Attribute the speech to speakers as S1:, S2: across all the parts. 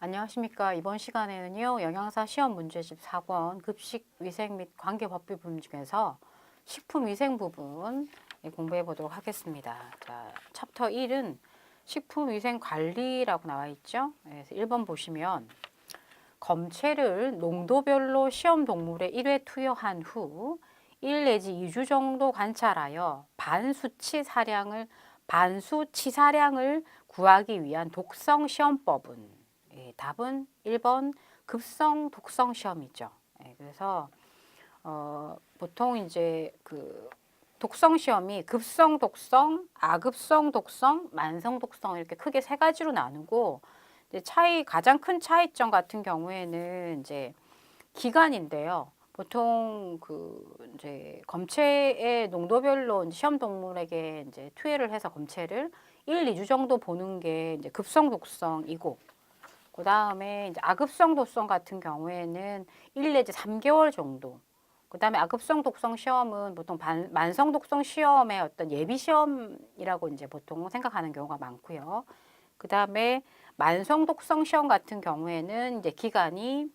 S1: 안녕하십니까. 이번 시간에는요, 영양사 시험 문제집 4권 급식 위생 및 관계 법규 부분 중에서 식품 위생 부분 공부해 보도록 하겠습니다. 자, 챕터 1은 식품 위생 관리라고 나와 있죠. 그래서 1번 보시면 검체를 농도별로 시험 동물에 1회 투여한 후 1 내지 2주 정도 관찰하여 반수치사량을 구하기 위한 독성 시험법은 답은 1번 급성 독성 시험이죠. 그래서 보통 이제 그 독성 시험이 급성 독성, 아급성 독성, 만성 독성 이렇게 크게 세 가지로 나누고 이제 가장 큰 차이점 같은 경우에는 이제 기간인데요. 보통 그 이제 검체의 농도별로 이제 시험 동물에게 이제 투여를 해서 검체를 1, 2주 정도 보는 게 이제 급성 독성이고, 그 다음에 이제 아급성 독성 같은 경우에는 1 내지 3개월 정도. 그 다음에 아급성 독성 시험은 보통 만성 독성 시험의 어떤 예비 시험이라고 이제 보통 생각하는 경우가 많고요. 그 다음에 만성 독성 시험 같은 경우에는 이제 기간이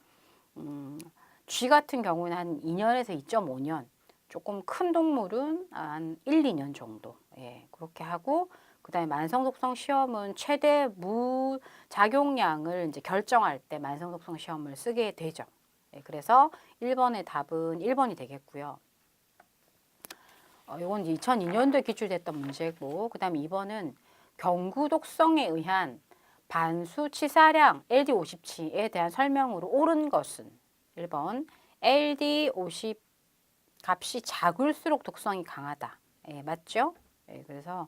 S1: 쥐 같은 경우는 한 2년에서 2.5년, 조금 큰 동물은 한 1, 2년 정도. 그렇게 하고, 그다음에 만성 독성 시험은 최대 무작용량을 이제 결정할 때 만성 독성 시험을 쓰게 되죠. 그래서 1번의 답은 1번이 되겠고요. 이건 2002년도에 기출됐던 문제고, 그다음에 2번은 경구 독성에 의한 반수치사량 LD50에 대한 설명으로 옳은 것은 1번 LD50 값이 작을수록 독성이 강하다. 맞죠? 그래서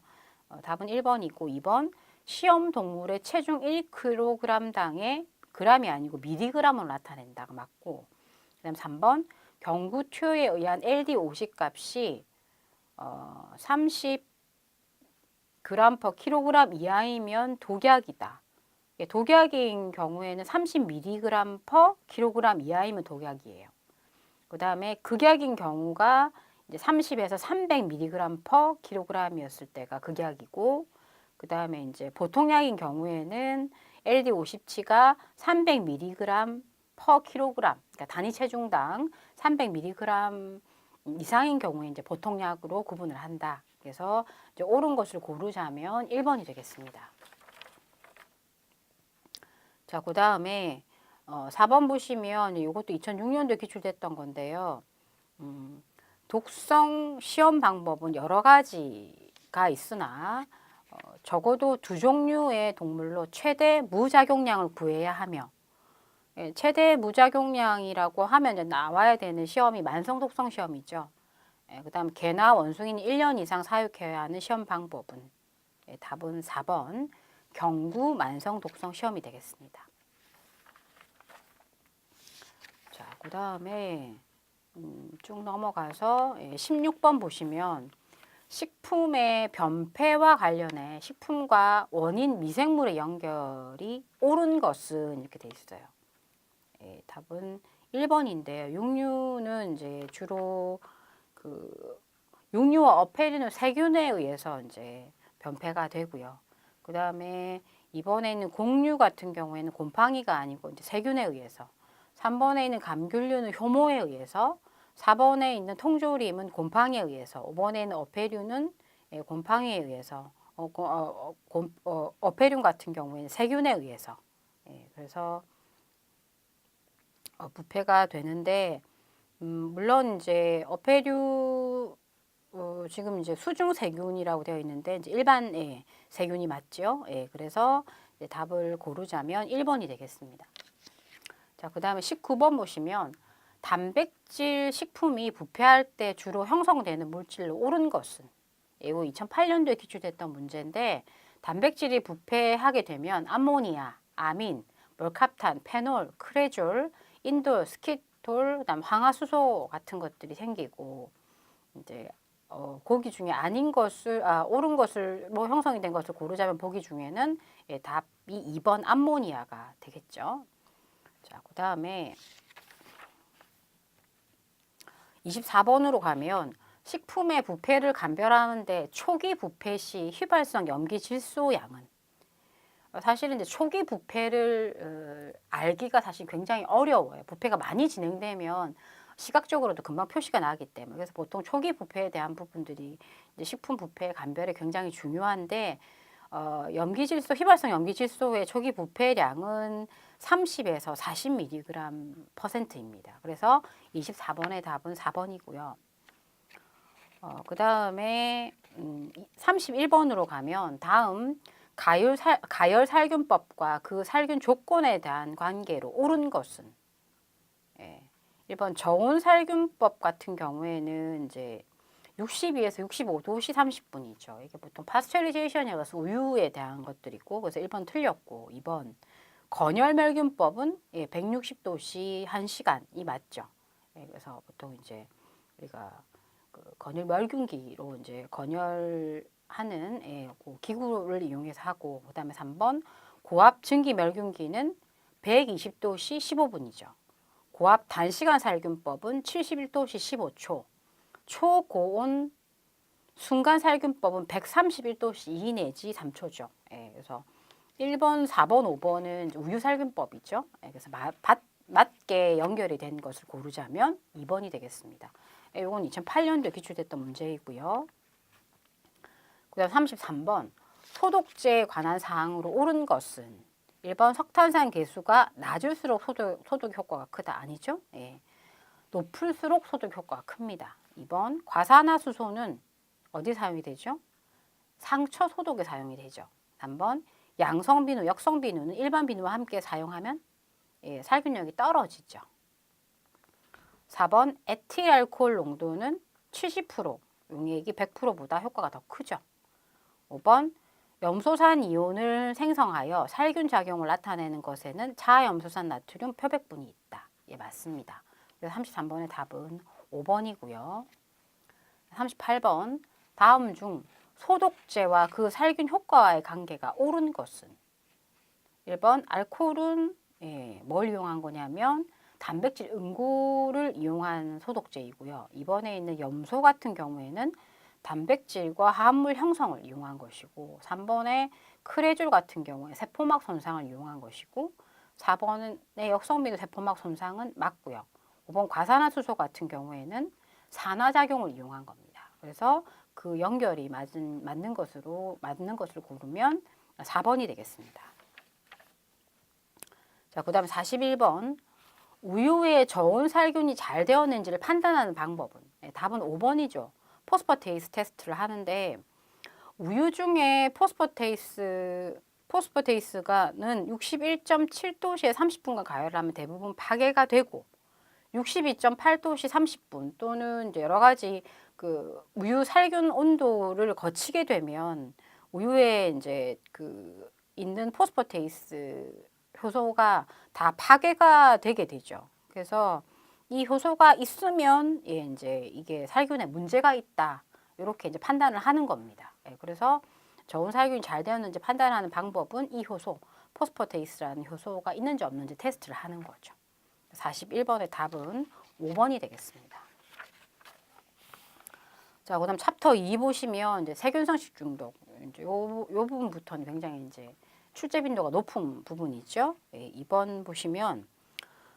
S1: 답은 1번이고 2번 시험 동물의 체중 1kg당의 g이 아니고 미리그램으로 나타낸다가 맞고, 그다음 3번 경구 투여에 의한 LD50 값이 30g per kg 이하이면 독약이다. 독약인 경우에는 30mg per kg 이하이면 독약이에요. 그 다음에 극약인 경우가 이제 30에서 300mg per kg이었을 때가 극약이고, 그 다음에 이제 보통약인 경우에는 LD50치가 300mg per kg, 그러니까 단위 체중당 300mg 이상인 경우에 이제 보통약으로 구분을 한다. 그래서 이제 옳은 것을 고르자면 1번이 되겠습니다. 자, 그 다음에 4번 보시면 이것도 2006년도에 기출됐던 건데요. 독성 시험 방법은 여러 가지가 있으나 적어도 2종류의 동물로 최대 무작용량을 구해야 하며, 최대 무작용량이라고 하면 이제 나와야 되는 시험이 만성 독성 시험이죠. 그다음 개나 원숭이는 1년 이상 사육해야 하는 시험 방법은 답은 4번 경구 만성 독성 시험이 되겠습니다. 자, 그 다음에 쭉 넘어가서 16번 보시면 식품의 변폐와 관련해 식품과 원인 미생물의 연결이 옳은 것은 이렇게 돼 있어요. 답은 1번인데요. 육류는 이제 주로 그 육류와 어패류는 세균에 의해서 이제 변폐가 되고요. 그 다음에 이번에 있는 곡류 같은 경우에는 곰팡이가 아니고 이제 세균에 의해서, 3번에 있는 감귤류는 효모에 의해서, 4번에 있는 통조림은 곰팡이에 의해서, 5번에 있는 어패류는 곰팡이에 의해서, 어패류 같은 경우에는 세균에 의해서. 그래서 부패가 되는데, 물론 이제 어패류 지금 이제 수중 세균이라고 되어 있는데 이제 일반 세균이 맞죠? 그래서 이제 답을 고르자면 1번이 되겠습니다. 자, 그다음에 19번 보시면 단백질 식품이 부패할 때 주로 형성되는 물질로 옳은 것은, 이거 2008년도에 기출됐던 문제인데, 단백질이 부패하게 되면 암모니아, 아민, 멀캅탄, 페놀, 크레졸, 인돌, 스키톨, 그다음 황화수소 같은 것들이 생기고, 이제 고기 중에 아닌 것을 옳은 것을 뭐 형성이 된 것을 고르자면 보기 중에는 답이 2번 암모니아가 되겠죠. 자, 그다음에 24번으로 가면 식품의 부패를 감별하는데 초기 부패 시 휘발성 염기 질소 양은 사실은 이제 초기 부패를 알기가 사실 굉장히 어려워요. 부패가 많이 진행되면 시각적으로도 금방 표시가 나기 때문에. 그래서 보통 초기 부패에 대한 부분들이 이제 식품 부패 감별에 굉장히 중요한데, 염기질소, 휘발성 염기질소의 초기 부패량은 30에서 40mg 퍼센트입니다. 그래서 24번의 답은 4번이고요. 그 다음에 31번으로 가면 다음 가열 살균법과 그 살균 조건에 대한 관계로 옳은 것은, 예, 1번 저온 살균법 같은 경우에는 이제 62에서 65도씨 30분이죠. 이게 보통 파스처리제이션이라서 우유에 대한 것들이고, 그래서 1번 틀렸고, 2번 건열 멸균법은 160도씨 1시간이 맞죠. 예, 그래서 보통 이제 우리가 그 건열 멸균기로 이제 건열하는 그 기구를 이용해서 하고, 그다음에 3번 고압 증기 멸균기는 120도씨 15분이죠. 고압 단시간 살균법은 71도씨 15초, 초고온 순간 살균법은 131도씨 2 내지 3초죠. 예, 그래서 1번, 4번, 5번은 우유 살균법이죠. 예, 그래서 맞게 연결이 된 것을 고르자면 2번이 되겠습니다. 이건 2008년도에 기출됐던 문제이고요. 그 다음 33번 소독제에 관한 사항으로 옳은 것은 1번 석탄산 개수가 낮을수록 소독 효과가 크다. 아니죠? 예. 높을수록 소독 효과가 큽니다. 2번 과산화수소는 어디 사용이 되죠? 상처 소독에 사용이 되죠. 3번 양성비누, 역성비누는 일반 비누와 함께 사용하면 살균력이 떨어지죠. 4번 에틸알코올 농도는 70%, 용액이 100%보다 효과가 더 크죠. 5번 염소산 이온을 생성하여 살균 작용을 나타내는 것에는 자염소산 나트륨 표백분이 있다. 예, 맞습니다. 그래서 33번의 답은 5번이고요. 38번 다음 중 소독제와 그 살균 효과와의 관계가 옳은 것은 1번 알코올은 뭘 이용한 거냐면 단백질 응고를 이용한 소독제이고요. 2번에 있는 염소 같은 경우에는 단백질과 화합물 형성을 이용한 것이고, 3번의 크레졸 같은 경우에 세포막 손상을 이용한 것이고, 4번의 역성비누 세포막 손상은 맞고요. 5번 과산화수소 같은 경우에는 산화작용을 이용한 겁니다. 그래서 그 연결이 맞는 것을 고르면 4번이 되겠습니다. 자, 그 다음에 41번 우유의 저온 살균이 잘 되었는지를 판단하는 방법은, 답은 5번이죠. 포스퍼테이스 테스트를 하는데 우유 중에 포스퍼테이스가는 61.7도씨에 30분간 가열을 하면 대부분 파괴가 되고, 62.8도씨 30분 또는 이제 여러 가지 그 우유 살균 온도를 거치게 되면 우유에 이제 그 있는 포스퍼테이스 효소가 다 파괴가 되게 되죠. 그래서 이 효소가 있으면 이제 이게 살균에 문제가 있다. 이렇게 이제 판단을 하는 겁니다. 그래서 저온 살균이 잘 되었는지 판단하는 방법은 이 효소, 포스퍼테이스라는 효소가 있는지 없는지 테스트를 하는 거죠. 41번의 답은 5번이 되겠습니다. 자, 그다음 챕터 2 보시면 이제 세균성 식중독, 이제 요 부분부터는 굉장히 이제 출제 빈도가 높은 부분이죠. 2번 보시면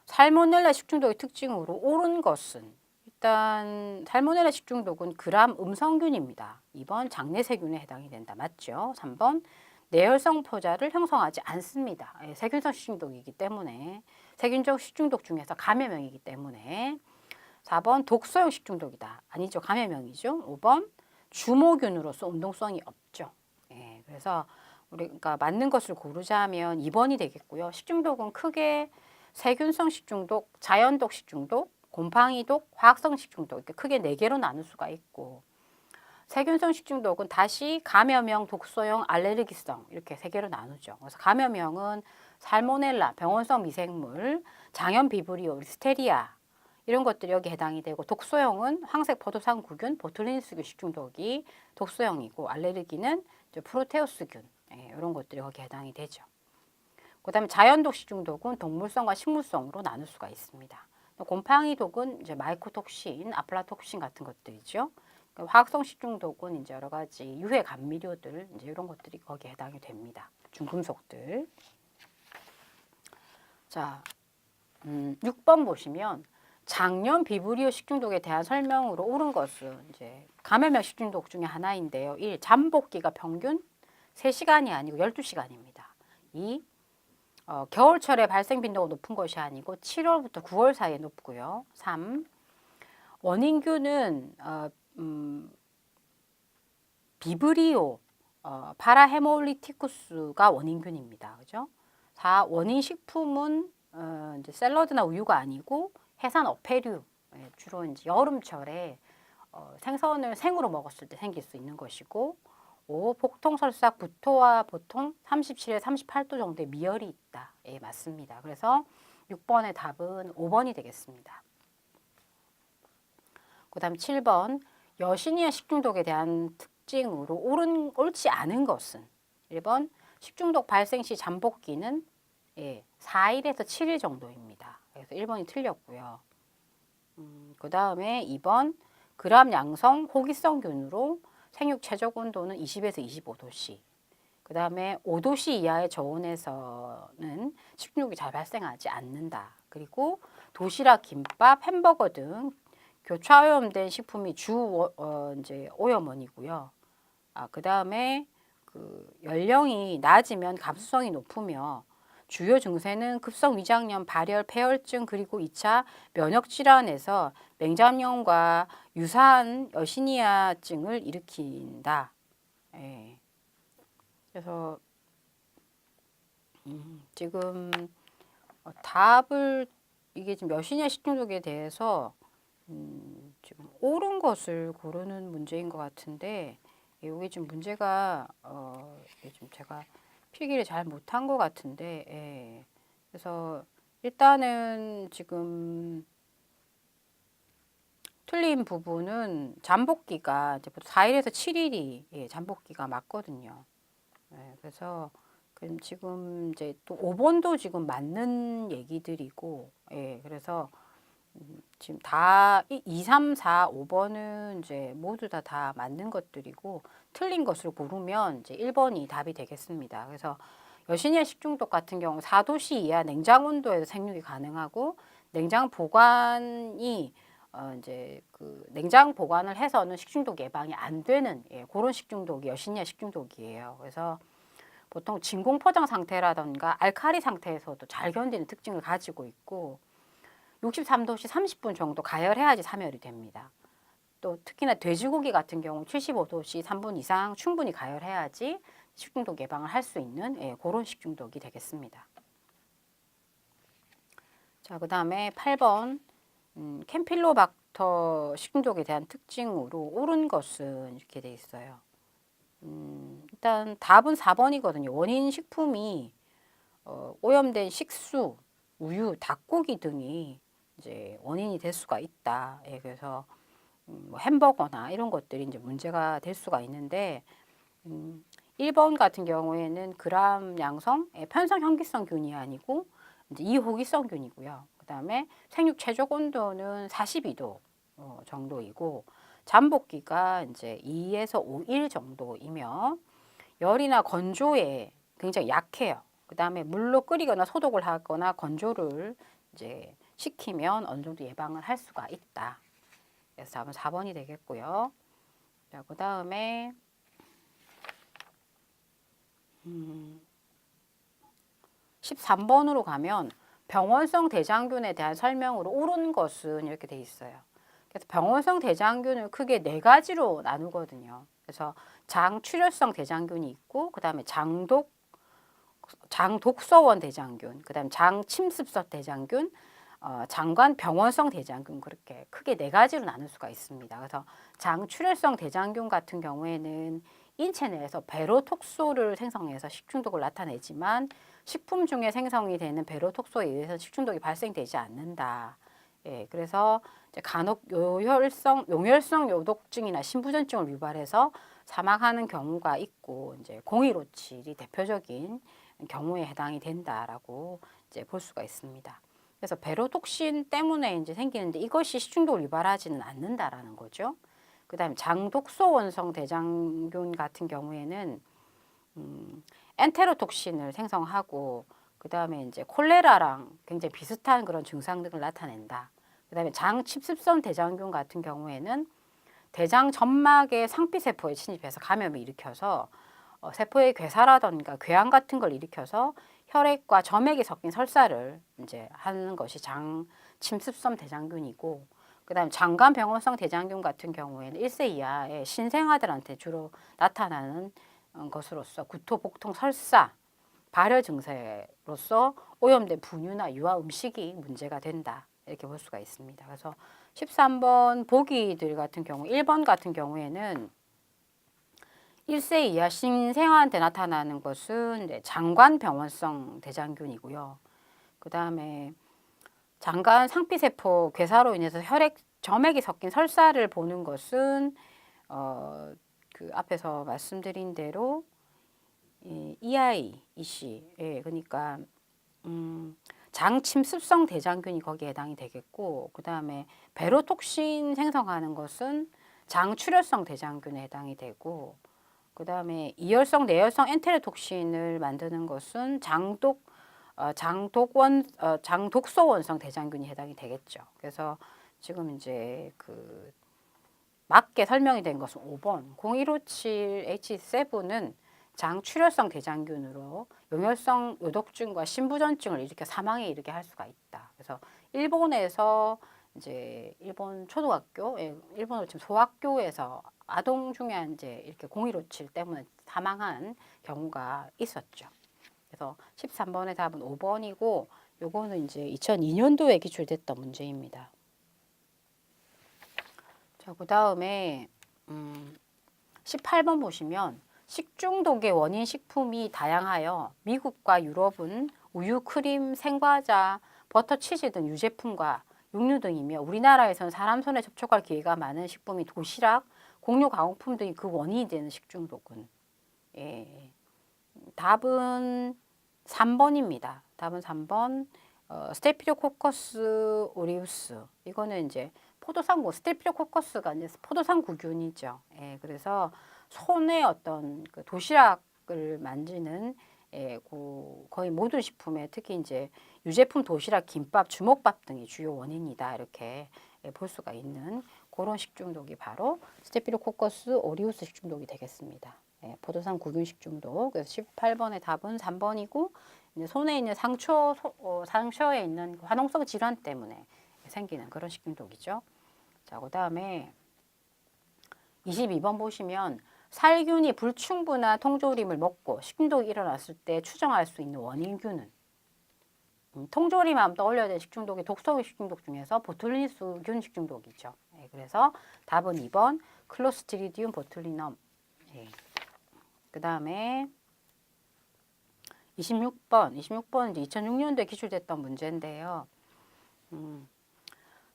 S1: 살모넬라 식중독의 특징으로 옳은 것은, 일단 살모넬라 식중독은 그람 음성균입니다. 2번 장내세균에 해당이 된다. 맞죠? 3번 내열성 포자를 형성하지 않습니다. 세균성 식중독이기 때문에, 세균적 식중독 중에서 감염형이기 때문에. 4번 독소형 식중독이다. 아니죠. 감염형이죠. 5번 주모균으로서 운동성이 없죠. 그래서 우리가 맞는 것을 고르자면 2번이 되겠고요. 식중독은 크게 세균성 식중독, 자연독 식중독, 곰팡이독, 화학성 식중독 이렇게 크게 4개로 나눌 수가 있고, 세균성 식중독은 다시 감염형, 독소형, 알레르기성 이렇게 3개로 나누죠. 그래서 감염형은 살모넬라, 병원성 미생물, 장염 비브리오, 리스테리아 이런 것들이 여기 해당이 되고, 독소형은 황색 포도상구균, 보툴리누스균 식중독이 독소형이고, 알레르기는 이제 프로테우스균 이런 것들이 거기 해당이 되죠. 그 다음에 자연독 식중독은 동물성과 식물성으로 나눌 수가 있습니다. 곰팡이독은 이제 마이코톡신, 아플라톡신 같은 것들이죠. 화학성 식중독은 이제 여러 가지 유해 감미료들 이제 이런 것들이 거기에 해당이 됩니다. 중금속들. 자, 6번 보시면 장염 비브리오 식중독에 대한 설명으로 옳은 것은 이제 감염형 식중독 중에 하나인데요. 1. 잠복기가 평균 3시간이 아니고 12시간입니다. 2. 겨울철에 발생 빈도가 높은 것이 아니고 7월부터 9월 사이에 높고요. 3. 원인균은 비브리오 파라헤몰리티쿠스가 원인균입니다. 그죠? 4. 원인 식품은 이제 샐러드나 우유가 아니고 해산 어패류, 주로 이제 여름철에 생선을 생으로 먹었을 때 생길 수 있는 것이고, 5. 복통설사 구토와 보통 37에서 38도 정도의 미열이 있다. 예, 맞습니다. 그래서 6번의 답은 5번이 되겠습니다. 그 다음 7번 여신이야 식중독에 대한 특징으로 옳지 않은 것은 1번 식중독 발생 시 잠복기는 4일에서 7일 정도입니다. 그래서 1번이 틀렸고요. 그 다음에 2번 그람 양성 호기성균으로 생육 최적 온도는 20에서 25도씨. 그 다음에 5도씨 이하의 저온에서는 식중독이 잘 발생하지 않는다. 그리고 도시락, 김밥, 햄버거 등 교차 오염된 식품이 주 이제 오염원이고요. 그 다음에 그 연령이 낮으면 감수성이 높으며 주요 증세는 급성 위장염, 발열, 폐혈증 그리고 2차 면역 질환에서 맹장염과 유사한 여시니아증을 일으킨다. 예. 그래서 지금 답을 이게 지금 여시니아 식중독에 대해서 지금 옳은 것을 고르는 문제인 것 같은데 여기 지금 문제가 지금 제가 필기를 잘 못한 것 같은데 그래서 일단은 지금 틀린 부분은 잠복기가 이제 4일에서 7일이 잠복기가 맞거든요. 그래서 지금 이제 또 5번도 지금 맞는 얘기들이고 그래서 지금 다 2, 3, 4, 5번은 이제 모두 다 맞는 것들이고 틀린 것을 고르면 이제 1번이 답이 되겠습니다. 그래서 여신이야 식중독 같은 경우 4도씨 이하 냉장 온도에서 생육이 가능하고 냉장 보관이 이제 그 냉장 보관을 해서는 식중독 예방이 안 되는 그런 식중독이 여신이야 식중독이에요. 그래서 보통 진공 포장 상태라던가 알칼리 상태에서도 잘 견디는 특징을 가지고 있고 63도씨 30분 정도 가열해야지 사멸이 됩니다. 또 특히나 돼지고기 같은 경우 75도씨 3분 이상 충분히 가열해야지 식중독 예방을 할 수 있는 그런 식중독이 되겠습니다. 자, 그 다음에 8번 캠필로박터 식중독에 대한 특징으로 옳은 것은 이렇게 돼 있어요. 일단 답은 4번이거든요. 원인 식품이 오염된 식수, 우유, 닭고기 등이 이제 원인이 될 수가 있다. 그래서 뭐 햄버거나 이런 것들이 이제 문제가 될 수가 있는데 1번 같은 경우에는 그람 양성 편성 현기성균이 아니고 이제 이호기성균이고요. 그 다음에 생육 최적 온도는 42도 정도이고 잠복기가 이제 2에서 5일 정도이며 열이나 건조에 굉장히 약해요. 그 다음에 물로 끓이거나 소독을 하거나 건조를 이제 시키면 어느 정도 예방을 할 수가 있다. 그래서 답은 4번이 되겠고요. 자, 그 다음에 13번으로 가면 병원성 대장균에 대한 설명으로 옳은 것은 이렇게 돼 있어요. 그래서 병원성 대장균을 크게 4가지로 나누거든요. 그래서 장출혈성 대장균이 있고 그 다음에 장독소원 대장균, 그 다음에 장침습성 대장균, 장관 병원성 대장균 그렇게 크게 4가지로 나눌 수가 있습니다. 그래서 장출혈성 대장균 같은 경우에는 인체 내에서 베로톡소를 생성해서 식중독을 나타내지만 식품 중에 생성이 되는 베로톡소에 의해서 식중독이 발생되지 않는다. 그래서 이제 간혹 용혈성 요독증이나 심부전증을 유발해서 사망하는 경우가 있고 이제 공이로칠이 대표적인 경우에 해당이 된다라고 이제 볼 수가 있습니다. 그래서 베로톡신 때문에 이제 생기는데 이것이 식중독을 유발하지는 않는다라는 거죠. 그다음에 장독소 원성 대장균 같은 경우에는 엔테로톡신을 생성하고 그다음에 이제 콜레라랑 굉장히 비슷한 그런 증상들을 나타낸다. 그다음에 장 침습성 대장균 같은 경우에는 대장 점막의 상피세포에 침입해서 감염을 일으켜서 세포의 괴사라던가 궤양 같은 걸 일으켜서 혈액과 점액이 섞인 설사를 이제 하는 것이 장 침습성 대장균이고, 그다음에 장관 병원성 대장균 같은 경우에는 1세 이하의 신생아들한테 주로 나타나는 것으로서 구토, 복통, 설사, 발열 증세로서 오염된 분유나 유아 음식이 문제가 된다. 이렇게 볼 수가 있습니다. 그래서 13번 보기들 같은 경우 1번 같은 경우에는 1세 이하 신생아한테 나타나는 것은 이제 장관병원성 대장균이고요. 그 다음에 장관 상피세포 괴사로 인해서 혈액 점액이 섞인 설사를 보는 것은 그 앞에서 말씀드린 대로 EIC, 예, 그러니까 장 침습성 대장균이 거기에 해당이 되겠고, 그 다음에 베로톡신 생성하는 것은 장 출혈성 대장균에 해당이 되고, 그 다음에 이열성, 내열성 엔테로톡신을 만드는 것은 장독소 원성 대장균이 해당이 되겠죠. 그래서 지금 이제 그 맞게 설명이 된 것은 5번 0157H7은 장 출혈성 대장균으로 용혈성 요독증과 신부전증을 일으켜 사망에 이르게 할 수가 있다. 그래서 일본에서 이제 일본 초등학교, 일본으로 치면 소학교에서 아동 중에 이제 이렇게 0157 때문에 사망한 경우가 있었죠. 그래서 13번의 답은 5번이고, 요거는 이제 2002년도에 기출됐던 문제입니다. 자, 그 다음에 18번 보시면 식중독의 원인 식품이 다양하여 미국과 유럽은 우유, 크림, 생과자, 버터, 치즈 등 유제품과 육류 등이며 우리나라에서는 사람 손에 접촉할 기회가 많은 식품이 도시락, 공유 가공품 등이 그 원인이 되는 식중독은, 예, 답은 3번입니다. 답은 3번 스테피로코커스 오리우스. 이거는 이제 포도상 스테피로코커스가 이제 포도상 구균이죠. 예, 그래서 손에 어떤 그 도시락을 만지는, 예, 거의 모든 식품에 특히 이제 유제품 도시락, 김밥, 주먹밥 등이 주요 원인이다. 이렇게 볼 수가 있는 그런 식중독이 바로 스테피로코커스 오리우스 식중독이 되겠습니다. 예, 포도상 구균 식중독. 그래서 18번의 답은 3번이고, 이제 손에 있는 상처에 있는 화농성 질환 때문에 생기는 그런 식중독이죠. 자, 그 다음에 22번 보시면 살균이 불충분한 통조림을 먹고 식중독이 일어났을 때 추정할 수 있는 원인균은, 통조림 하면 떠올려야 될 식중독이 독성 식중독 중에서 보툴리누스균 식중독이죠. 예, 그래서 답은 2번 클로스트리디움 보툴리넘. 예. 그 다음에 26번 이제 2006년도에 기출됐던 문제인데요.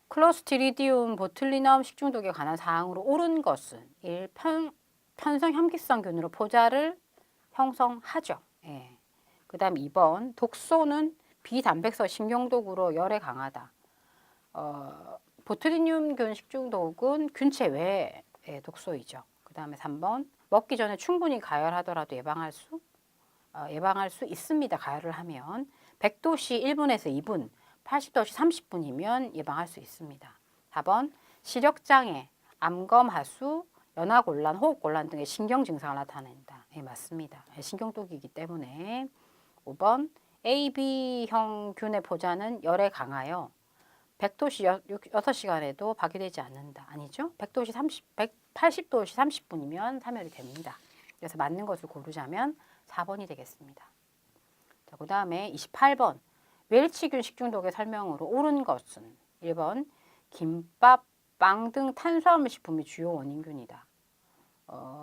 S1: 클로스트리디움 보툴리넘 식중독에 관한 사항으로 옳은 것은 1. 편성 혐기성균으로 포자를 형성하죠. 예. 그 다음 2번 독소는 비단백성 신경독으로 열에 강하다. 보툴리눔균 식중독은 균체 외의 독소이죠. 그 다음에 3번 먹기 전에 충분히 가열하더라도 예방할 수 있습니다. 가열을 하면 100도씨 1분에서 2분, 80도씨 30분이면 예방할 수 있습니다. 4번 시력장애, 암검하수, 연하곤란, 호흡곤란 등의 신경 증상을 나타낸다. 예, 맞습니다. 신경독이기 때문에. 5번 AB형 균의 포자는 열에 강하여 100도씨 6시간에도 파괴되지 않는다. 아니죠? 180도씨 30분이면 사멸이 됩니다. 그래서 맞는 것을 고르자면 4번이 되겠습니다. 자, 그 다음에 28번 웰치균 식중독의 설명으로 옳은 것은 1번 김밥, 빵 등 탄수화물 식품이 주요 원인균이다.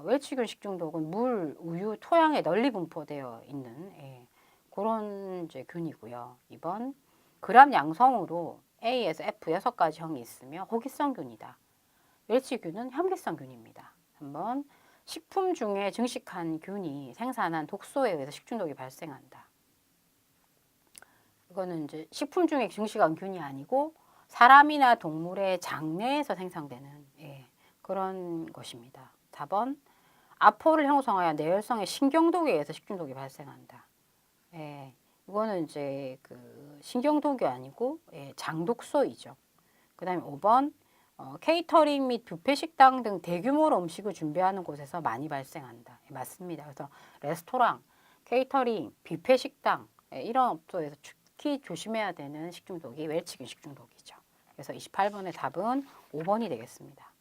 S1: 웰치균 식중독은 물, 우유, 토양에 널리 분포되어 있는, 예, 그런 이제 균이고요. 2번 그람 양성으로 A에서 F 6가지 형이 있으며 호기성균이다. 웰치균은 혐기성균입니다. 3번 식품 중에 증식한 균이 생산한 독소에 의해서 식중독이 발생한다. 이거는 이제 식품 중에 증식한 균이 아니고 사람이나 동물의 장내에서 생성되는, 예, 그런 것입니다. 4번 아포를 형성하여 내열성의 신경독에 의해서 식중독이 발생한다. 예, 이거는 이제 그 신경독이 아니고 예, 장독소이죠. 그다음에 5번 케이터링 및 뷔페 식당 등 대규모로 음식을 준비하는 곳에서 많이 발생한다. 예, 맞습니다. 그래서 레스토랑, 케이터링, 뷔페 식당 예, 이런 업소에서 특히 조심해야 되는 식중독이 웰치균 식중독이죠. 그래서 28번의 답은 5번이 되겠습니다.